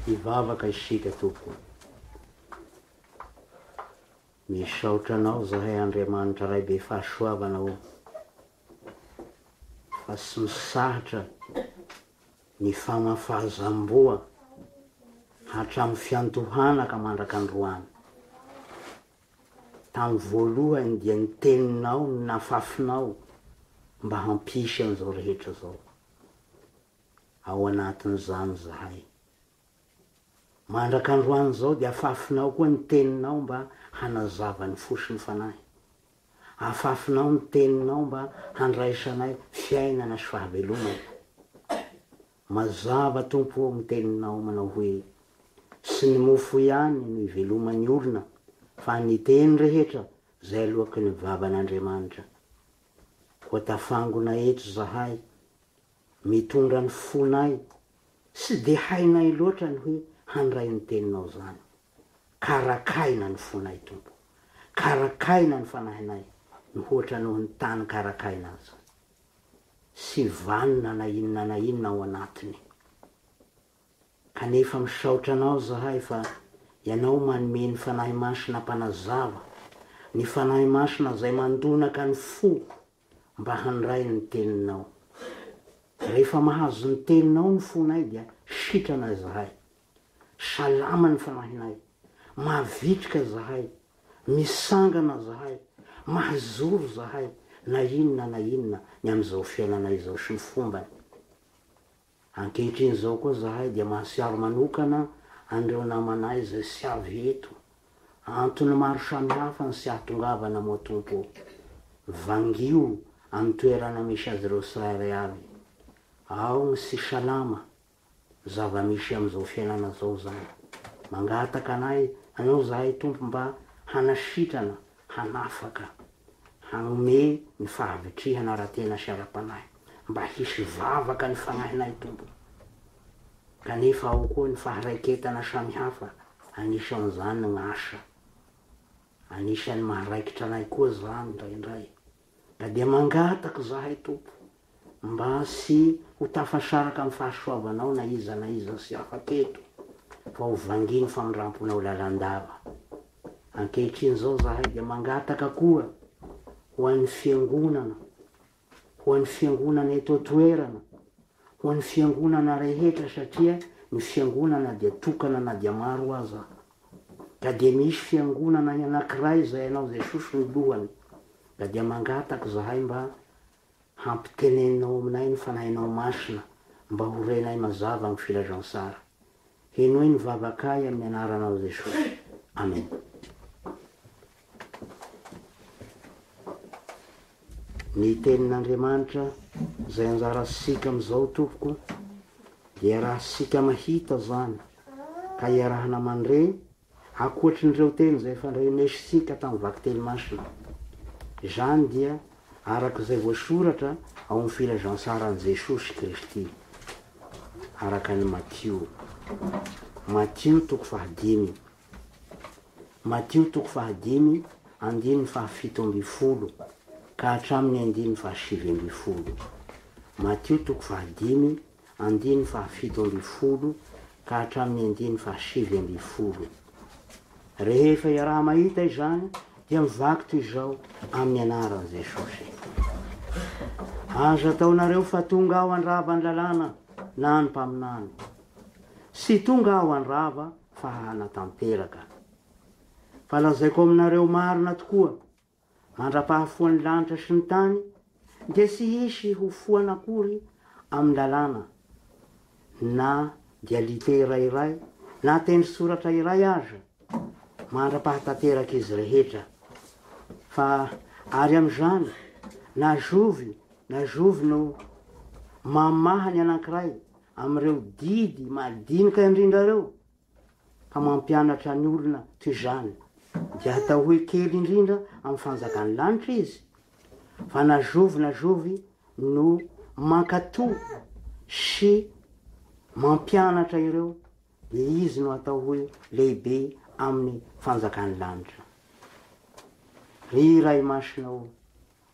ivavaka isika tompo. Misaotranao zahay Andriamanitra ray be fahasoavanao fa sy misahatra ny famafazamboa hatramin'ny fiantohanaka mandrak'androany. Tamin'ny voalohany dia ny teninao ny nafafinao mba hampisy an'izao rehetra zao. Ao anatin'izany zahay. Mandrak'androany zao dia afafinao koa ny teninao mba hanazava ny fosiny fanahy. Afafinao ny teninao mba handraisanay fiainana sy fahavelomana. Mazava tompo ny teninao manao hoe sy ny mofo ihany no iveloman'ny olona fa ny teny rehetra zay alohaky ny vavan'Andriamanitra. Koa tafangona eto zahay mitondra ny fonay sy de hainay loatra ny hoe handray ny teninao zany. Karakaina ny fonay tompo. Karakaina ny fanahinay mihoatra noho ny tany karakaina azy. Sy vanina na inona ao anatiny. Kanefa misaotranao zahay fa ianao manome ny fanahy masina mpanazava, ny fanahy masina zay mandonaka ny fo mba handray ny teninao. Rehefa mahazo ny teninao ny fonay dia sitrana zahay. Salama ny fanahinay, mahavitrika zahay, misangana zahay, mahazoro zahay, na inona ny am'izao fiainana izao sy ny fombany. Ankehitriny zao koa zahay dia mahasiaro manokana andreo namanay zay sy avy eto. Antony maro samihafa ny sy ahatongavana moa tompo. Vangio amin'ny toerana misy azy ireo tsirairay avy. Ao ny sy salama, zava-misy am'izao fiainana zao zany. Mangataka anao zahay tompo mba hanasitrana, hanafaka, hanome ny fahavitrihana ara-tena sy ara-panahy, mba hisy vavaka ny fanahinay tompo. Kanefa ao koa ny faharaiketana samihafa, anisan'izany ny asa. Anisan'ny maharaikitra anay koa zany indraindray. Da dia mangataka zahay tompo mba sy ho tafasaraka amin'ny fahasoavanao na iza sy afaketo, fa ho vanginy famindramponao lalandava. Ankehitriny zao zahay dia mangataka koa ho an'ny fiangonana, ho an'ny fiangonana eto toerana, ho an'ny fiangonana rehetra satria ny fiangonana dia tokana na dia maro aza. Ka dia misy fiangonana anankiray zay anao Jesosy ny lohany. Da dia mangataka zahay mba hampitenenao aminay ny fanahinao masina mba ho renay mazava ny filazantsara. Henoy ny vavakay amin'ny anaranao Jesosy. Amen. Ny tenin'Andriamanitra zay anjara sika am'izao tompoko dia raha sika mahita zany ka iarahana mandre akoatrin'ireo teny zay fandrenesy sika tamin'ny vaky teny masina. Zany dia arak'izay voasoratra ao amin'ny filazantsarany Jesosy Kristy araka ny Matthieu. Matthieu toko fahadimy. Matthieu toko fahadimy andiny fahafito amby folo ka hatramin'ny andiny fahasivy amby folo. Matthieu toko fahadimy andiny fahafito amby folo ka hatramin'ny andiny fahasivy amby folo. Rehefa iaraha mahita izany dia mivaky toy izao amin'ny anaran'i Jesosy. Aza ataonareo fa tonga aho andrava ny lalàna na ny mpaminany. Sy tonga aho andrava fa hanatanteraka. Fa lazaiko aminareo marina tokoa, mandra-pahafoan'ny lanitra sy ny tany, dia sy hisy ho foana akory amin'ny lalàna, na dia litera iray, na teny soratra iray aza, mandra-pahatanteraka izy rehetra. Fa ary am'izany, na zovy no mamahany anankiray am'ireo didy madinika indrindrareo ka mampianatra ny olona toy izany, dia atao hoe kely indrindra amin'ny fanjakan'ny lanitra izy. Fa na zovy no mankatoa sy mampianatra ireo, dia izy no atao hoe lehibe amin'ny fanjakan'ny lanitra. Ry ray masinao,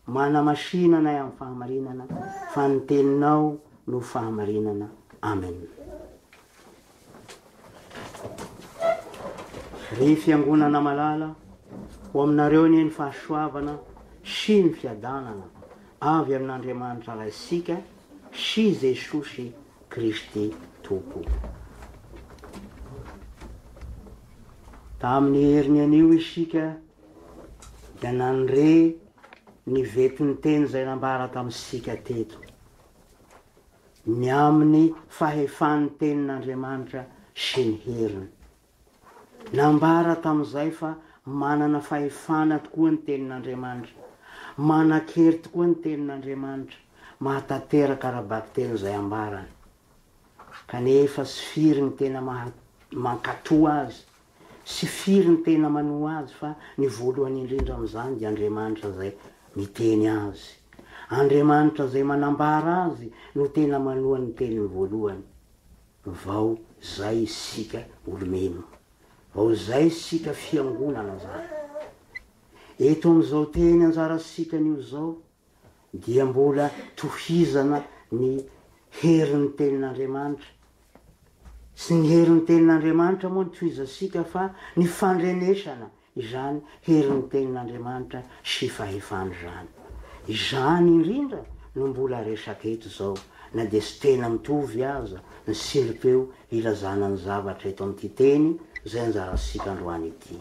manamasinanay amin'ny fahamarinana, fa ny teninao no fahamarinana. Amen. ry fiangonana malala ho aminareo ny fahasoavana sy ny fiadanana avy amin'Andriamanitra raisika sy Jesosy Kristy tompo. Tamin'ny heriny anio isika dia nanre ny vetiny teny zay nambara tamintsika teto, ny amin'ny fahefan'ny tenin'Andriamanitra sy ny heriny. Nambara tamin'izay fa manana fahefana tokoa ny tenin'Andriamanitra, manan-kery tokoa ny tenin'Andriamanitra, mahatanteraka arabaky teny zay ambarany. Kanefa sy firy ny tena mankatoa azy, sy firy ny tena manoa azy, fa ny voalohany indrindra amin'izany dia Andriamanitra zay miteny azy. Andriamanitra zay manambara azy no tena manoa ny teniny voalohany. Vao zay isika olomeno, vao zay isika fiangonana zany. Eto amin'izao teny anjarasika an'io zao dia mbola tohizana ny herin'ny tenin'Andriamanitra. Sy ny herin'ny tenin'Andriamanitra moa ny tohizasika fa ny fandrenesana izany herin'ny tenin'Andriamanitra sy fahefany zany. Izany indrindra no mbola resaka eto zao, na dia sy tena mitovy aza ny siripeo ilazana ny zavatra eto amin'ity teny zay anjarasika androany ity.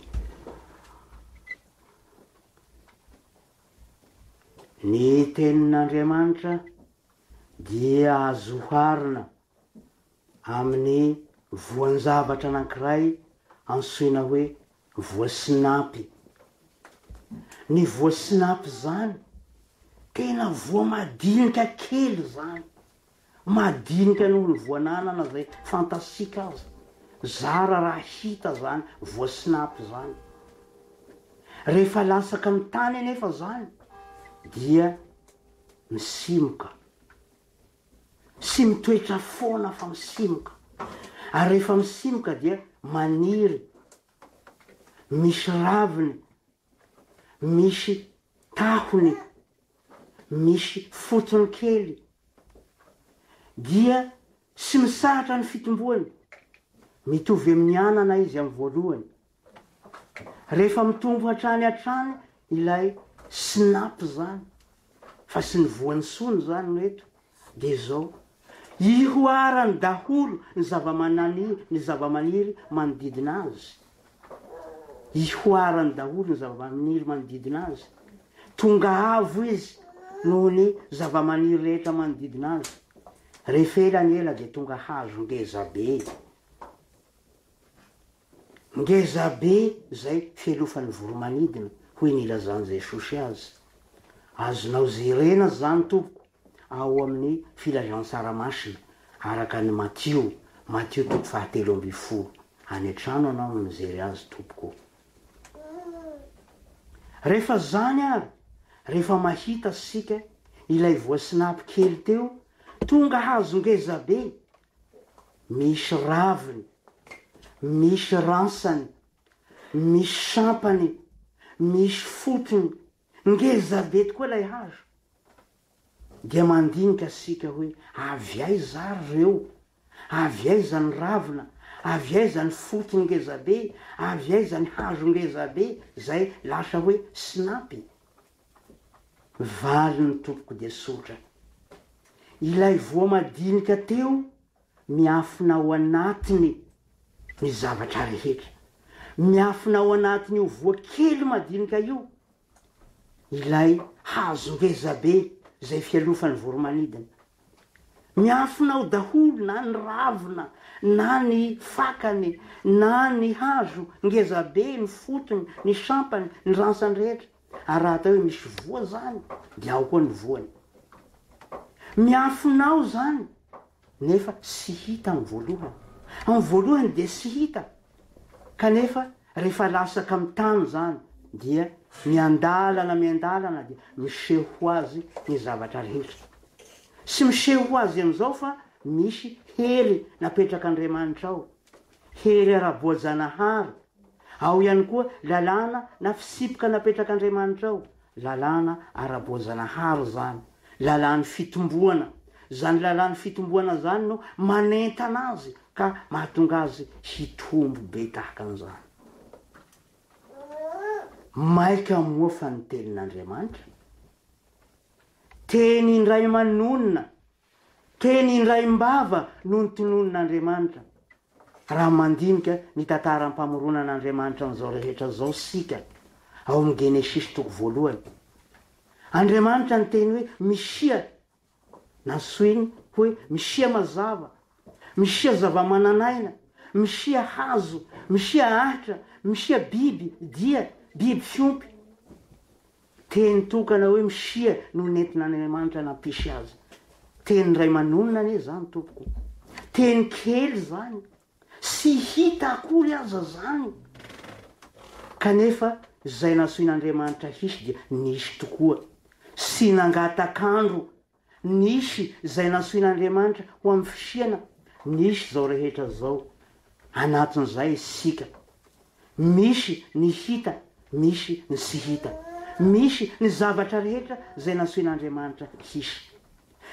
Ny tenin'Andriamanitra dia azo harina amin'ny voan-javatra anankiray antsoina hoe voasinapy. Ny voasinapy zany tena voa madinika kely zany, madinika noho ny voananana zay fantasika azy, zara raha hita zany voasinapy zany. Rehefa lasaka amin'ny tany anefa zany dia misimoka, sy mitoetra foana fa misimoka. Ary rehefa misimoka dia maniry, misy raviny, misy tahony, misy fotony kely, dia sy misahatra ny fitomboany, mitovy amin'ny anana izy amin'ny voalohany. Rehefa mitombo hatrany ilay sinapy zany, fa sy ny voany sony zany no eto, dia zao ihoarany daholo ny zavamaniry manodidina azy. Ihoarany daholo ny zavamaniry manodidina azy. Tonga avo izy noho ny zavamaniry rehetra manodidina azy. Rehefa elany ela dia tonga hazo ngezabe. Ngezabe zay fialofan'ny voromanidina, hoy ny ilazany Jesosy azy. Azonao jerena zany tompoko ao amin'ny filazan-tsaramasina araka ny Matio 7:10. Any an-trano anao no mijery azy tompoko. Rehefa zany ary, rehefa mahita sika ilay voasinapy kely teo, tonga hazo ngezabe, misy raviny, misy ransany, misy sampany, misy fotony, ngezabe tokoa ilay hazo. Dia mandinika sika hoe avy aiza reo, avy aiza ny ravina, avy aiza ny fotony ngezabe, avy aiza ny hazo ngezabe, zay lasa hoe sinapy. Valy ny tompoko dia sotra. Ilay voa madinika teo miafina ao anatiny ny zavatra rehetra, miafina ao anatiny io voa kely madinika io ilay hazo ngezabe zay fialofan'ny voromanidina. Miafina ao daholo na ny ravina, na ny fakany, na ny hazo ngezabe, ny fotony, ny sampany, ny ransany rehetra. Ary raha atao hoe misy voa zany dia ao koa ny voany. Miafina ao zany nefa sy hita amin'ny voalohany. Amin'ny voalohany dia sy hita, kanefa rehefa lasaka amin'ny tany zany dia miandalana dia miseho ho azy ny zavatra rehetra. Sy miseho ho azy amin'izao fa misy hery napetrak'Andriamanitra ao, hery ara-boajanahary. Ao ihany koa lalàna na fisipoka napetrak'Andriamanitra ao, lalàna ara-boajanahary zany, lalàny fitomboana. Zany lalàny fitomboana zany no manentana azy ka mahatonga azy hitombo be tahaka an'izany. maika moa fa ny tenin'Andriamanitra. Teny indray manonina, teny indray mbava no ny tononon'Andriamanitra. Raha mandinika ny tantaram-pamoronan'Andriamanitra n'izao rehetra zao sika ao amin'ny Genesisy toko voalohany. Andriamanitra ny teny hoe misia, nasoiny hoe misia mazava, misia zava-mananaina, misia hazo, misia ahitra, misia biby dia, biby fiompy. Teny tokana hoe misia no nentin'Andriamanitra nampisy azy. Teny ray manonina anie zany tompoko. Teny kely zany, sy hita akory aza zany. Kanefa zay nasoin'Andriamanitra hisy dia nisy tokoa. Sy nangatakandro, nisy zay nasoin'Andriamanitra ho amin'ny fisiana, nisy zao rehetra zao. Anatin'izay isika. Misy ny hita, misy ny sy hita. Misy ny zavatra rehetra zay nasoin'Andriamanitra hisy.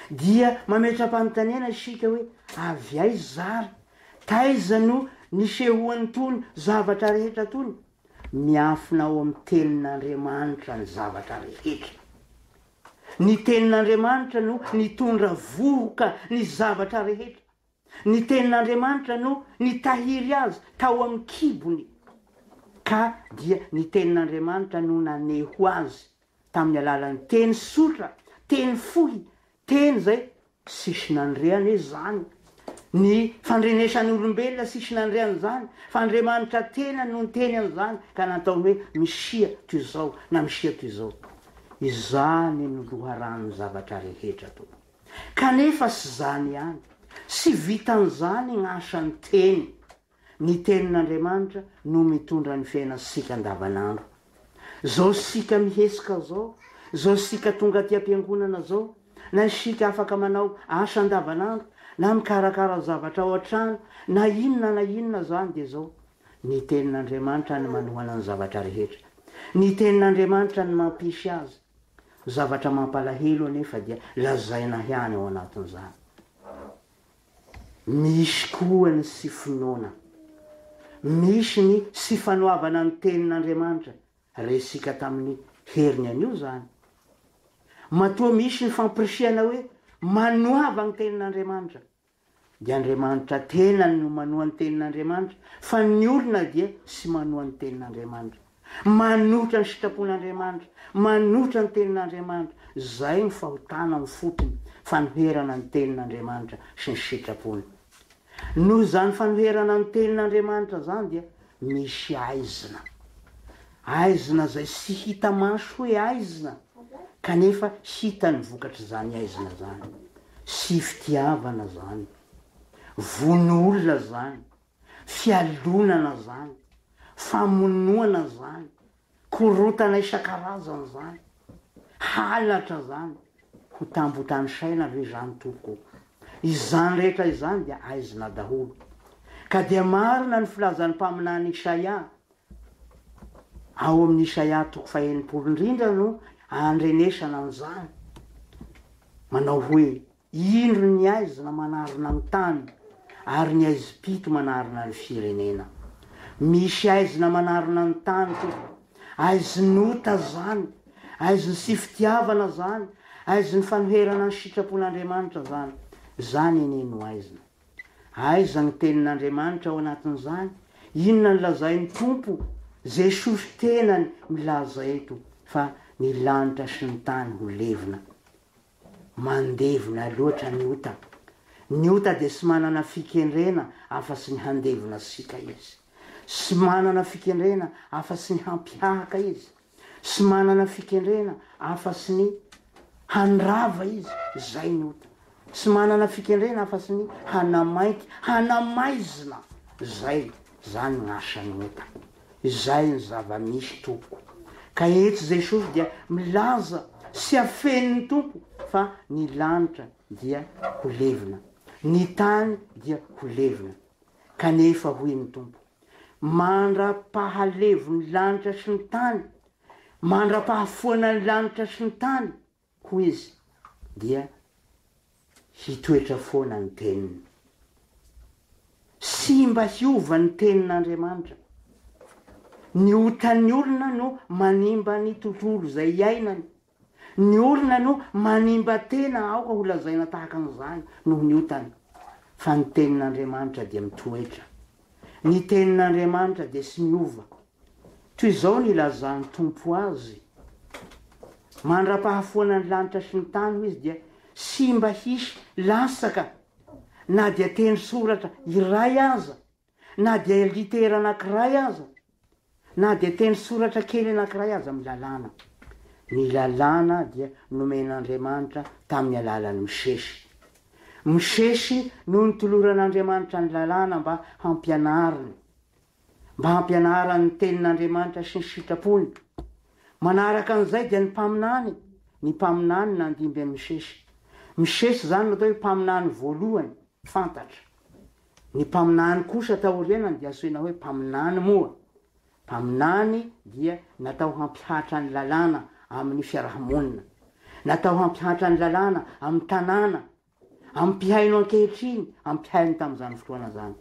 Dia mametra-panontaniana isika hoe avy ay zary, taiza no nisehoany tony zavatra rehetra tony? Miafina ao amin'ny tenin'Andriamanitra ny zavatra rehetra. Ny tenin'Andriamanitra no nitondra vohoka ny zavatra rehetra. Ny tenin'Andriamanitra no nitahiry azy tao amin'ny kibony. Ka dia ny tenin'Andriamanitra no naneho azy tamin'ny alalan'ny teny sotra, teny fohy, teny zay sisy nandreany zany. Ny fandrenesan'ny olombelona sisy nandreany zany. Fandriamanitra tena no niteny an'izany ka nataony hoe misia toy izao na misia toy izao. Izany no loharan'ny zavatra rehetra to. Kanefa sy zany ihany, sy vitan'izany gn'asan'ny teny. Ny tenin'Andriamanitra no mitondra ny fiainantsika andavanandro. Zao sika mihesika zao sika tonga ty am-piangonana zao, na isika afaka manao asa andavanandro, na mikarakara zavatra ao an-trano, na inona zany dia zao. Ny tenin'Andriamanitra ny manohana ny zavatra rehetra. Ny tenin'Andriamanitra ny mampisy azy. Zavatra mampalahelo anefa dia lazaina ihany ao anatin'izany. Misy koa ny sy finoana. Misy ny sy fanoavana ny tenin'Andriamanitra. Resika tamin'ny heriny an'io zany. Matoa misy ny fampirisiana hoe manoava ny tenin'Andriamanitra. Dia Andriamanitra tenany no manoha ny tenin'Andriamanitra, fa ny olona dia sy manoha ny tenin'Andriamanitra. Manotra ny sitrapon'Andriamanitra, manotra ny tenin'Andriamanitra. Zay ny fahotana ny fotony, fanoherana ny tenin'Andriamanitra sy ny sitrapony. Noho zany fanoherana ny tenin'Andriamanitra zany dia misy aizina. Aizina zay sy hita maso hoe aizina, kanefa hita ny vokatry zany aizina zany. Sy fitiavana zany, von'olona zany, fialonana zany, famonoana zany, korotana isan-karazany zany, halatra zany, ho tambotany saina ve zany tompoko. Izany rehetra izany dia aizina daholo. Ka dia marina ny filazan'ny mpaminany Isaia. Ao amin'ny Isaia toko 100 no andrenesana an'izany. Manao hoe, indro ny aizina manarina ny tany, ary ny aizim-pito manarina ny firenena. Misy aizina manarina ny tany tompoko. Aizinota zany, aizin'ny sy fitiavana zany, aizin'ny fanoherana ny sitrapon'Andriamanitra zany. Zany ene no aizina. Aiza ny tenin'Andriamanitra ao anatin'izany. Inona ny lazain'ny tompo? Jesosy tenany milaza eto fa ny lanitra sy ny tany ho levina. Mandevina loatra ny ota. Ny ota dia sy manana fikendrena afa-sy ny handevina sika izy. Sy manana fikendrena afa-sy ny hampiahaka izy. Sy manana fikendrena afa-sy ny handrava izy. Zay ny ota. Sy manana fikendrena afa-sy ny hanamaiky, hanamaizina. Zany gn'asan'ny ota. Izay ny zava-misy tompo. Ka eto Jesosy dia milaza sy afen'ny tompo fa ny lanitra dia ho levina, ny tany dia ho levina. Kanefa hoy ny tompo, mandra-pahalevo ny lanitra sy ny tany, mandra-pahafoana ny lanitra sy ny tany, hoy izy, dia hitoetra foana ny teniny. Sy mba hiova ny tenin'Andriamanitra. ny otan'ny olona no manimba ny tontolo zay iainany, ny olona no manimba tena aoka ho lazaina tahaka an'izany noho ny otany. Fa ny tenin'Andriamanitra dia mitoetra, ny tenin'Andriamanitra dia sy miova. Toy izao ny ilazan'ny tompo azy, mandra-pahafoana ny lanitra sy ny tany ho izy dia sy mba hisy lasaka, na dia teny soratra iray aza, na dia litera anankiray aza, na dia teny soratra kely anankiray aza amin'ny lalàna. Ny lalàna dia nomen'Andriamanitra tamin'ny alalan'ny Mosesy. Mosesy no nitoloran'Andriamanitra ny lalàna mba hampianariny, mba hampianarany ny tenin'Andriamanitra sy ny sitrapony. Manaraka an'izay dia ny mpaminany nandimby an'i Mosesy. Mosesy zany natao hoe mpaminany voalohany fantatra. Ny mpaminany kosa taorianany dia asoina hoe mpaminany moa. Mpaminany dia natao hampihatra ny lalàna amin'ny fiarahamonina, natao hampihatra ny lalàna amin'ny tanàna, ampihaino ankehitriny, ampihaino tamin'izany fotoana zany.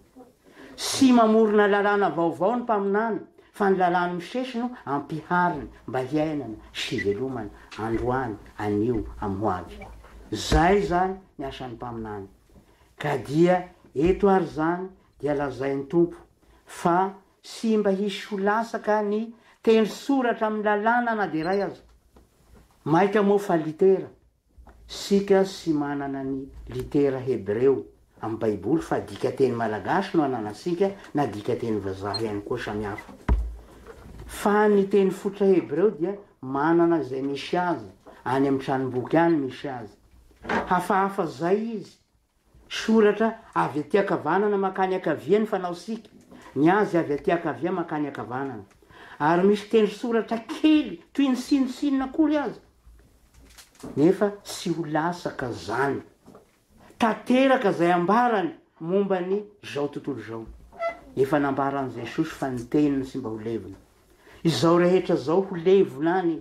Sy mamorona lalàna vaovao ny mpaminany, fa ny lalàny Mosesy no ampihariny mba hiainana sy velomana androany, anio, amoavy. Zay zany ny asan'ny mpaminany. Ka dia eto ary zany dia lazain'ny tompo fa sy mba hisy ho lasaka ny teny soratra amin'ny lalàna na dia ray aza. Maika moa fa litera, sika sy manana ny litera hebreo amin'ny baiboly, fa dikateny malagasy no ananasika na dikateny vazaha ihany koa samihafa. Fa ny teny fotra hebreo dia manana zay misy azy, any amin'ny tranomboky any misy azy. Hafahafa zay izy, soratra avy aty ankavanana makany ankaviany fanao sika, ny azy avy aty ankavia makany ankavanana. Ary misy teny soratra kely toy ny sinosinona kory azy, nefa sy ho lasaka zany. Tanteraka zay ambarany momba ny zao tontolo zao. Efa nambaran' Jesosy fa ny teniny sy mba ho levona. Izao rehetra zao ho levona any.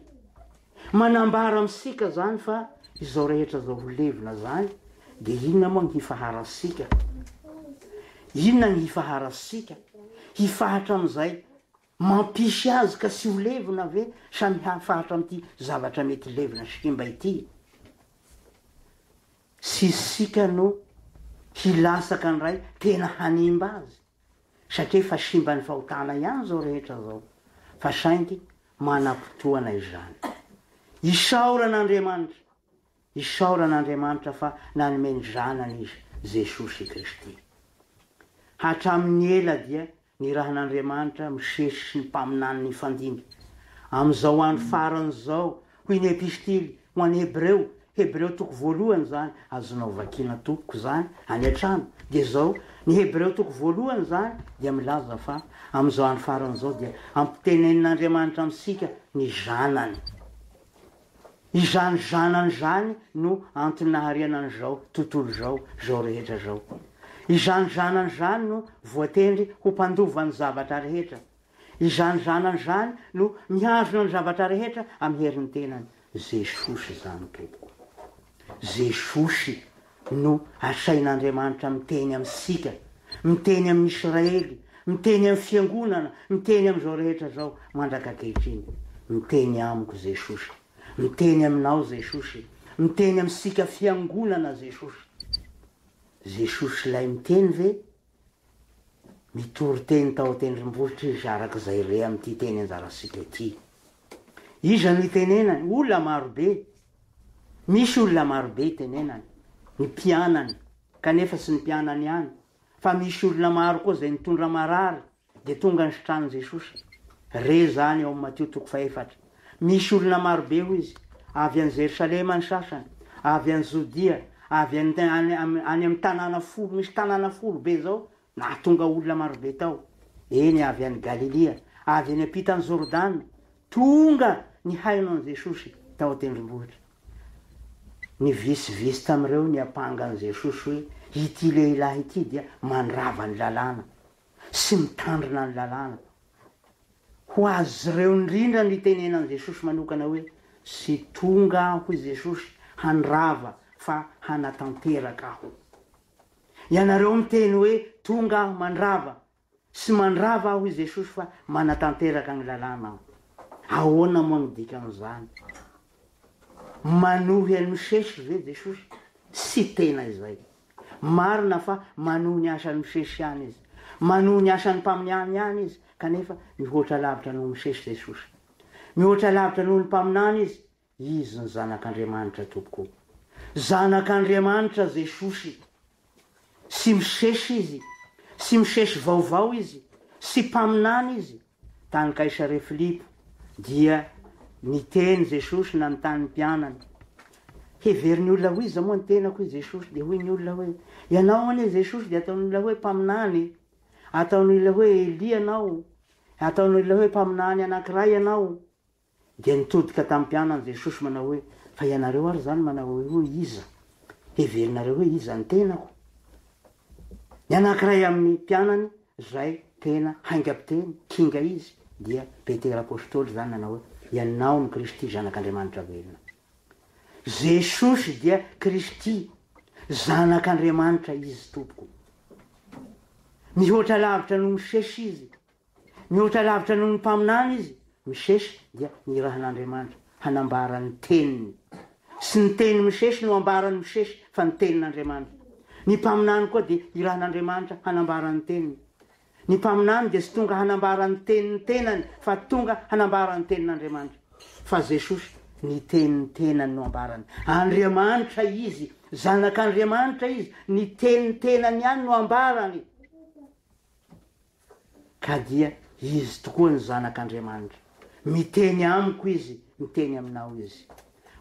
Manambara amintsika zany fa izao rehetra zao ho levona zany, dia inona moa ny hifaharasika? Inona ny hifaharasika? Hifahatra amin'izay mampisy azy ka sy ho levona ve, samy hafahatra amin'ity zavatra mety levona sikimba ity? Sisika no hilasaka ny ray tena hanimba azy, satria fa simba ny fahotana ihany zao rehetra zao, fa saingy manam-potoana izany. Isaoran'Andriamanitra fa nanome ny zanany izy, Jesosy Kristy. Hatramin'ny ela dia ny rahan'Andriamanitra Mosesy sy ny mpaminany ny fandimby. Amin'izao andro farany zao, hoy ny epistily ho an'ny Hebreo toko voalohany zany, azonao vakiana toko zany any an-trano. Dia zao ny Hebreo toko voalohany zany dia milaza fa amin'izao andro farany zao dia ampitenenin'Andriamanitra amintsika ny zanany. Izany zanany zany no antony nahariana an'izao tontolo zao rehetra zao. Izany zanany zany no voatendry ho mpandovany zavatra rehetra. Izany zanany zany no mihazona ny zavatra rehetra amin'ny herin'ny tenany. Jesosy zany tompoko. Jesosy no asain'Andriamanitra miteny amintsika, miteny amin'ny Israely, miteny amin'ny fiangonana, miteny amin'izao rehetra zao mandrakakehitriny. Miteny amiko Jesosy, miteny aminao Jesosy, miteny amintsika fiangonana Jesosy. Jesosy ilay miteny ve? Mitory teny tao tendrombohitra izy arak'izay re amin'ity teny anjarasika ity. Iza no itenenany? Olona marobe. Misy olona marobe itenenany, ny mpianany, kanefa sy ny mpianany ihany. Fa misy olona maro koa zay nitondra marary dia tonga ny sitranin Jesosy. Re zany ao Mateo toko 4. Misy olona marobe hoy izy, avy any Jerusalema ny sasany, avy any Jodia, avy any amin'ny tanàna folo, misy tanàna folo be zao, na tonga olona marobe tao. Eny avy any Galilia, avy any ampitany Jordana, tonga ny haino an Jesosy tao tendrombohitra. Ny visivisy tamin'ireo ny apangan Jesosy hoe ity lehilahy ity dia mandrava ny lalàna sy mitandrina ny lalàna. Ho azy ireo indrindra ny tenenan Jesosy manokana hoe sy tonga aho Jesosy handrava fa hanatanteraka aho. Ianareo miteny hoe tonga aho mandrava, sy mandrava aho i jesosy fa manatanteraka ny lalàna aho ahoana moa midika am'izany manohy any misesy ve jesosy sy tena izay marina fa manohy ny asany misesy ihany izy manohy ny asany mpaminany ihany izy kanefa mihoatra lavitra noho misesy jesosy mihoatra lavitra noho ny mpaminany izy ny zanak'Andriamanitra tompoko zanak'Andriamanitra jesosy sy misesy izy sy misesy vaovao izy sy mpaminany izy tany kaisare Filipo dia niteny jesosy na notany mpianany heverin'ny olona ho iza moa ny tenako i jesosy dia hoy ny olona hoe ianao anie jesosy dia ataon'ny olona hoe mpaminany ataon'ny olona hoe Elia anao ataon'ny olona hoe mpaminany anankiray ianao dia nitodika tamin'ny mpianany jesosy manao hoe fa ianareo ary zany manao hoe iza heverinareo hoe iza ny tenako ny anankiray amin'ny mpianany zay tena haingam-piteny kinga izy dia Petera apôstôly zany nanao hoe ianao ny Kristy zanak'Andriamanitra velona jesosy dia Kristy zanak'Andriamanitra izy tompoko mihoatra lavitra no misesy izy mihoatra lavitra no ny mpaminany izy misesy dia ny rahan'Andriamanitra hanambarany teniny sy ny teny misesy no ambarany misesy fa ny tenin'Andriamanitra ny mpaminany koa dia i rahan'Andriamanitra hanambarany teniny ny mpaminany dia sy tonga hanambarany teniny tenany fa tonga hanambarany tenin'Andriamanitra fa jesosy ny teniny tenany no ambarany Andriamanitra izy zanak'Andriamanitra izy ny teniny tenany ihany no ambarany ka dia izy tokoa ny zanak'Andriamanitra miteny amiko izy miteny aminao izy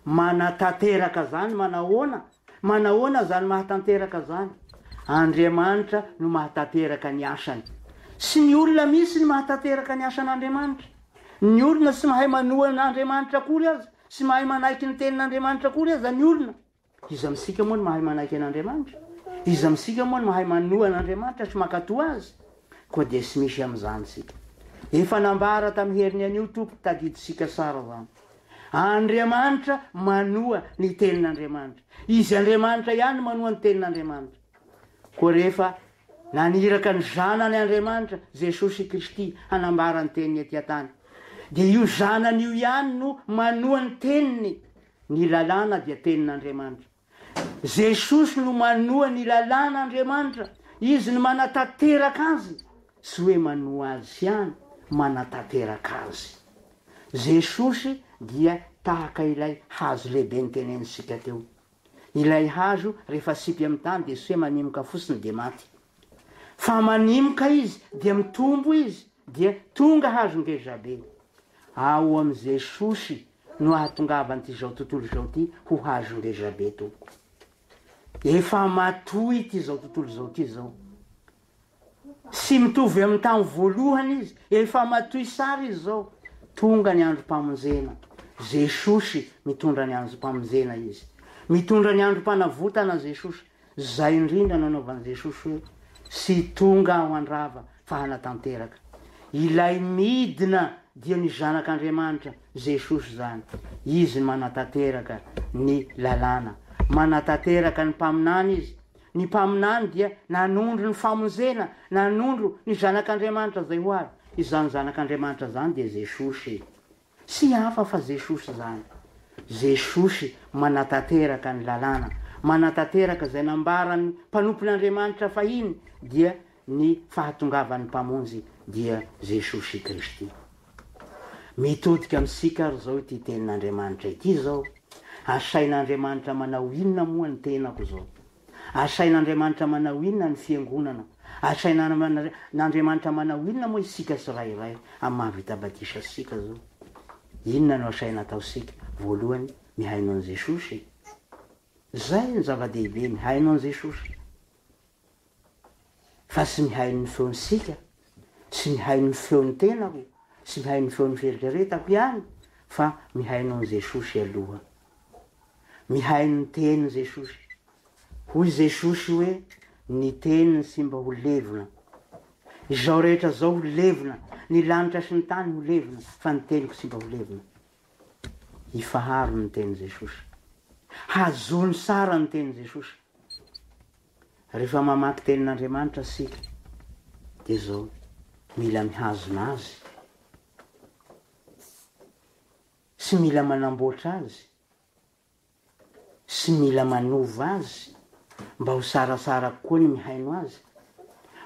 manatanteraka zany manahoana zany mahatanteraka zany Andriamanitra no mahatanteraka ny asany sy ny olona misy ny mahatanteraka ny asan'Andriamanitra ny olona sy mahay manohan'Andriamanitra akory azy sy mahay manaiky ny tenin'Andriamanitra akory azy ny olona iza misika moa ny mahay manaiky an'Andriamanitra iza misika moa ny mahay manohan'Andriamanitra sy makatoa azy koa dia sy misy am'izany sika efa nambara tamin'ny heriny an'io tompo tadidisika sara zany Andriamanitra manoha ny tenin'Andriamanitra izy Andriamanitra ihany manoha ny tenin'Andriamanitra koa rehefa naniraka ny zanany Andriamanitra Jesosy Kristy hanambara ny teniny etỳ tany dia io zanany io ihany no manoha ny teniny ny lalàna dia tenin'Andriamanitra Jesosy no manoha ny lalàn'Andriamanitra izy no manatanteraka azy sy hoe manoha azy ihany manatanteraka azy Jesosy dia tahaka ilay hazo lehibe nytenenitsika teo ilay hazo rehefa sipy amin'ny tany dia sy hoe manimoka fotsiny dia maty fa manimoka izy dia mitombo izy dia tonga hazo ngezabe ao am' Jesosy no ahatongavany ty zao tontolo zao ty ho hazo ngezabe toko efa matoy ty zao tontolo zao ty zao sy mitovy amin'ny tany voalohany izy efa matoy sara izy zao tonga ny androm-pamonjena Jesosy mitondra ny androm-pamonjena izy mitondra ny androm-panavotana Jesosy zay indrindra nanaovan'i Jesosy hoe sy tonga ao andrava fa hanatanteraka ilay midina dia ny zanak'Andriamanitra Jesosy zany izy manatanteraka ny lalàna manatanteraka ny mpaminany izy ny mpaminany dia nanondro ny famonjena nanondro ny zanak'Andriamanitra zay ho avy izany zanak'Andriamanitra zany dia Jesosy sy hafa fa Jesosy zany Jesosy manatanteraka ny lalàna manatanteraka zay nambarany mpanompon'Andriamanitra fahiny dia ny fahatongavan'ny mpamonjy dia Jesosy Kristy mitodika amitsika ary zao ity tenin'Andriamanitra ity zao asain'Andriamanitra manao inona moa ny tenako zao asain'Andriamanitra manao inona ny fiangonana asain'Andriamanitra manao inona moa isika tsirairay amin'ny mahavita batisa sika zao inona no asaina ataosika voalohany mihaino an' Jesosy zay ny zava-dehibe mihaino an' Jesosy fa sy mihaino ny feonysika sy mihaino ny feon'ny tenako sy mihaino ny feon'ny fieritreretako ihany fa mihaino an' Jesosy aloha mihaino ny teniny Jesosy hoy Jesosy hoe ny teniny sy mba ho levona izao rehetra zao ho levona ny lanitra sy ny tany ho levona fa ny teniko sy mba ho levona ifaharo ny teny Jesosy hazony sara ny teny Jesosy rehefa mamaky tenin'Andriamanitra sika dia zao mila mihazona azy sy mila manamboatra azy sy mila manova azy mba ho sarasara kokoa ny mihaino azy,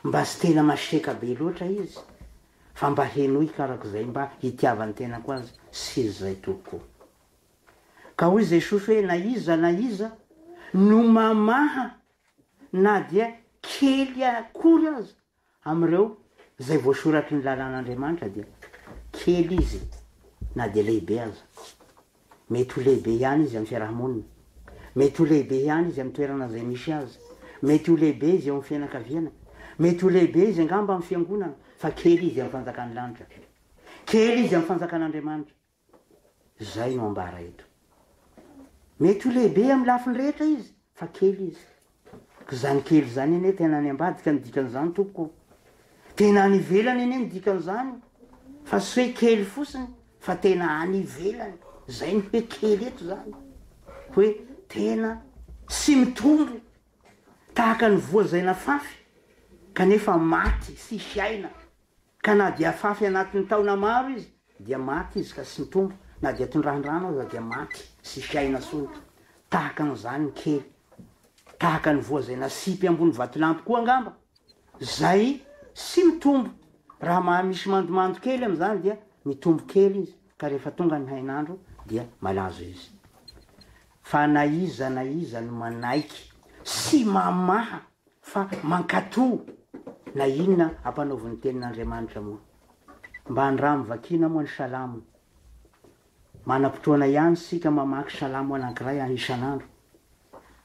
mba sy tena maseka be loatra izy fa mba heno ikarak'izay mba hitiavany tena ko azy sy izy zay tokoa. Ka hoy Jesosy hoe na iza no mamaha na dia kely akory azy am'ireo zay voasoratry ny lalàn'Andriamanitra dia kely izy na dia lehibe aza. Mety ho lehibe ihany izy amin'ny fiarahamonina, mety ho lehibe ihany izy amin'ny toerana zay misy azy, mety ho lehibe izy eo amin'ny fianakaviana, mety ho lehibe izy angamba amin'ny fiangonana, fa kely izy amin'ny fanjakan'ny lanitra, kely izy amin'ny fanjakan'Andriamanitra. Zay no ambara eto. Mety ho lehibe amin'ny lafiny rehetra izy fa kely izy. Ka zany kely zany ene tena any ambadika ny dikan'izany tompoko, tena any ivelany ene ny dikan'izany, fa sy hoe kely fosiny fa tena any ivelany. Zay ny hoe kely eto zany, hoe tena sy mitombo tahaka ny voazaina fafy kanefa maty sy aina, ka na dia fafy anatin'ny taona maro izy dia maty izy ka sy mitombo, na dia tondrahandrano aza dia maty sy aina sony. Tahaka an'izany ny kely, tahaka ny voazaina sipy ambony vatolampy koa angamba, zay sy mitombo. Raha misy mandomando kely am'izany dia mitombo kely izy, ka rehefa tonga ny hainandro dia malazo izy. Fa na iza no manaiky sy mamaha fa mankatoa, na inona ampanaoviny tenin'Andriamanitra moa. Mba andramo vakina moa ny salamo, manam-potoana ihany sika mamaky salamo anankiray isan'andro.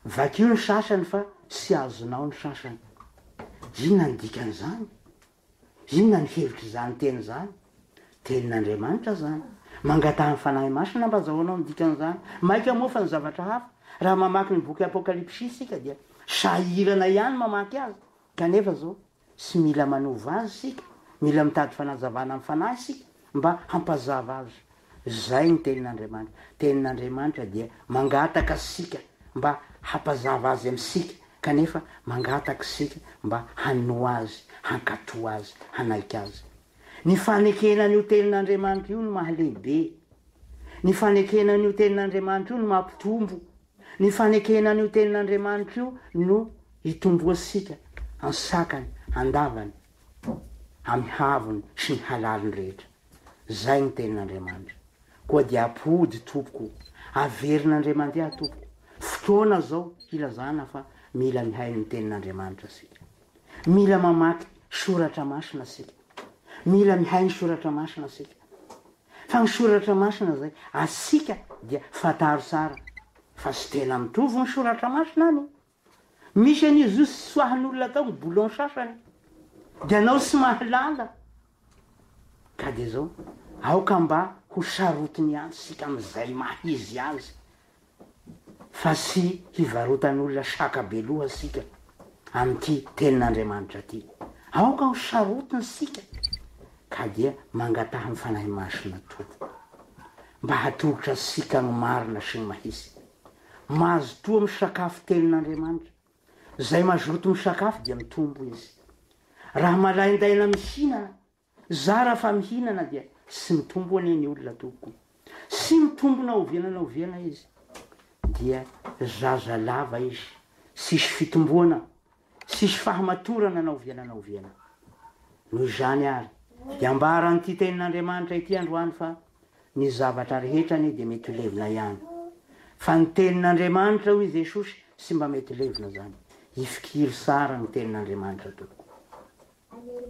Vakio ny sasany fa sy azonao ny sasany. Inona ny dikan'izany? Inona ny hevitry zany teny zany? Tenin'Andriamanitra zany. Mangataha ny fanahy masina mba azahoanao ny dikan'izany. Maika moa fa ny zavatra hafa. Raha mamaky ny boky Apokalipsy sika dia sahirana ihany mamaky azy. Kanefa zao sy mila manova azy sika, mila mitady fanazavana amin'ny fanahy sika mba hampazava azy. Zay ny tenin'Andriamanitra. Tenin'Andriamanitra dia mangataka sika mba hampazava azy amin'sika, kanefa mangataka sika mba hanoa azy, hankatoa azy, hanaika azy. Ny fanekenan'io tenin'Andriamanitra io no mahalehibe. Ny fanekenan'io tenin'Andriamanitra io no mampitombo. Ny fanekenan'io tenin'Andriamanitra io no hitomboasika ansakany, andavany, amin'ny havony sy ny halaliny rehetra. Zay ny tenin'Andriamanitra. Koa dia apody tompoko, averin'Andriamanitra tompoko. Fotoana zao hilazana fa mila mihay ny tenin'Andriamanitra sika. Mila mamaky soratra masina sika. Mila mihay ny soratra masina sika. Fa ny soratra masina zay asika dia fataro tsara fa sy tena mitovy ny soratra masina any. Misy an'izy io sy soahan'olona tao ny bolon sasany, dia anao sy mahalala. Ka dia zao aoka mba ho sarotiny ihany sika amin'izay mahizy azy, fa sy hivarotan'olona sakabeloha sika amin'ity tenin'Andriamanitra ty. Aoka ho sarotiny sika, ka dia mangataha ny fanahy masina tompoko mba hatolotra sika ny marina sy ny mahisy. Mahazo toa misakafo tenin'Andriamanitra. Zay mazoroto misakafo dia mitombo izy. Raha malaindaina mihinana, zara fa mihinana dia sy mitombo ane ny olona tompoko. Sy mitombo na oviana izy, dia zaza lava izy, sisy fitomboana, sisy fahamatorana na oviana. Noho izany ary dia ambara n'ity tenin'Andriamanitra ity androany fa ny zavatra rehetra ane dia mety levina ihany. Fa ny tenin'Andriamanitra hoy Jesosy sy mba mety levina zany. Ifikiry sara ny tenin'Andriamanitra tompoko.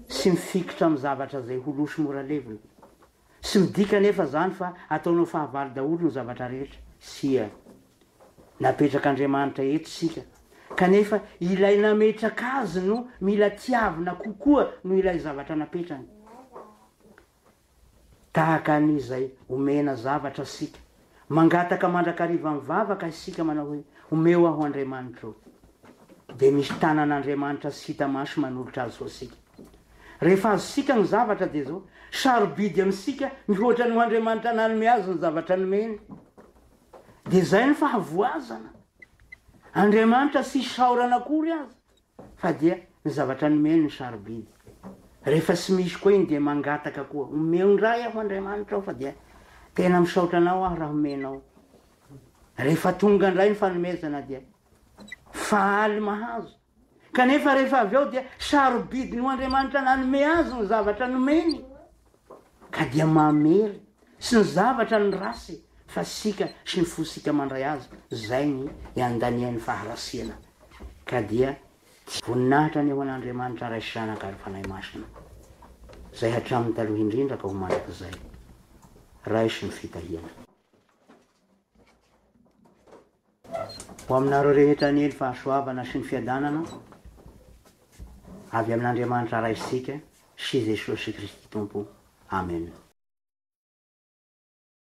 Sy mifikitra amin'ny zavatra zay holosy mora levina. Sy midika nefa zany fa ataonao fahavalo daholo ny zavatra rehetra. Sia napetrak'Andriamanitra eto sika, kanefa ilay nametraka azy no mila tiavina kokoa no ilay zavatra napetrany. Tahaka an'izay omena zavatra sika, mangataka mandrakariva mivavaka isika manao hoe omeo aho Andriamanitra. Dia misy tanan'Andriamanitra sy hita maso manolotra azy ho asika. Rehefa azosika ny zavatra dia zao sarobidy amin'sika mihoatra ny Andriamanitra nanome azy ny zavatra nomeny. Dia zay ny fahavoazana. Andriamanitra sy saorana akory azy, fa dia ny zavatra nomeny ny sarobidy. rehefa tsy misy koa iny dia mangataka koa omeondray aho Andriamanitra ao fa dia tena misaotra anao aho raha omenao. Rehefa tonga indray ny fanomezana dia fahaly mahazo, kanefa rehefa avy eo dia sarobidiny ho Andriamanitra nanome azy ny zavatra nomeny, ka dia mamery sy ny zavatra ny rasy fa sika sy ny fosika mandray azy. Zay ny iandanian'ny faharasiana, ka dia voninahitra ny eo an'Andriamanitra ray sanaka ary fanahy masina. Zay hatramin'ny taloha indrindra ka ho mandrak'izay ray sy ny fitahiana. Ho aminareo rehetra ny ely fahasoavana sy ny fiadanana avy amin'Andriamanitra ray sika sy Jesosy Kristy Tompo. Amen.